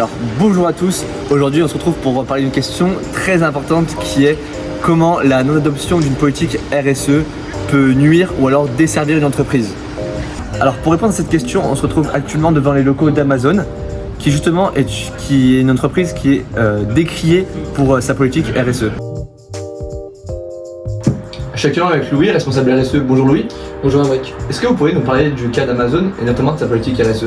Alors bonjour à tous, aujourd'hui on se retrouve pour parler d'une question très importante qui est comment la non-adoption d'une politique RSE peut nuire ou alors desservir une entreprise. Alors pour répondre à cette question, on se retrouve actuellement devant les locaux d'Amazon qui justement est une entreprise qui est décriée pour sa politique RSE. Je suis actuellement avec Louis, responsable RSE. Bonjour Louis. Bonjour Emric. Est-ce que vous pourriez nous parler du cas d'Amazon et notamment de sa politique RSE?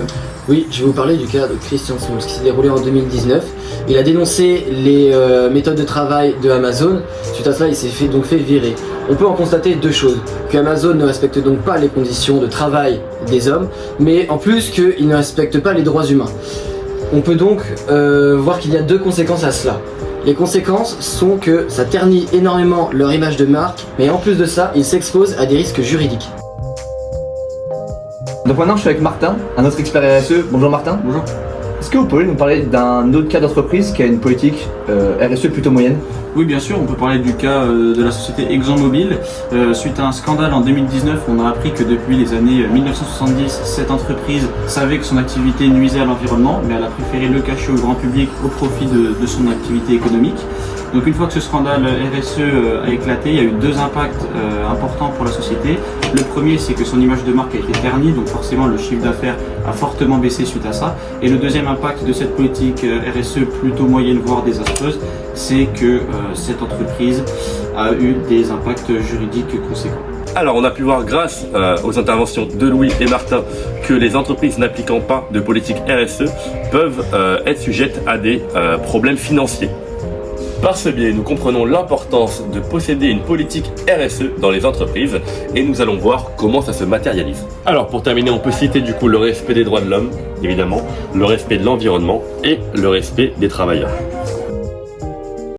Oui, je vais vous parler du cas de Christian Smols qui s'est déroulé en 2019. Il a dénoncé les méthodes de travail de Amazon. Suite à cela, il s'est fait virer. On peut en constater deux choses. Qu'Amazon ne respecte donc pas les conditions de travail des hommes, mais en plus qu'il ne respecte pas les droits humains. On peut donc voir qu'il y a deux conséquences à cela. Les conséquences sont que ça ternit énormément leur image de marque, mais en plus de ça, ils s'exposent à des risques juridiques. Donc maintenant je suis avec Martin, un autre expert RSE. Bonjour Martin. Bonjour. Est-ce que vous pouvez nous parler d'un autre cas d'entreprise qui a une politique RSE plutôt moyenne? Oui, bien sûr, on peut parler du cas de la société ExxonMobil. Suite à un scandale en 2019, on a appris que depuis les années 1970, cette entreprise savait que son activité nuisait à l'environnement, mais elle a préféré le cacher au grand public au profit de son activité économique. Donc une fois que ce scandale RSE a éclaté, il y a eu deux impacts importants pour la société. Le premier, c'est que son image de marque a été ternie, donc forcément le chiffre d'affaires a fortement baissé suite à ça. Et le deuxième impact de cette politique RSE plutôt moyenne, voire désastreuse, c'est que cette entreprise a eu des impacts juridiques conséquents. Alors on a pu voir grâce aux interventions de Louis et Martin que les entreprises n'appliquant pas de politique RSE peuvent être sujettes à des problèmes financiers. Par ce biais, nous comprenons l'importance de posséder une politique RSE dans les entreprises et nous allons voir comment ça se matérialise. Alors pour terminer, on peut citer du coup le respect des droits de l'homme, évidemment, le respect de l'environnement et le respect des travailleurs.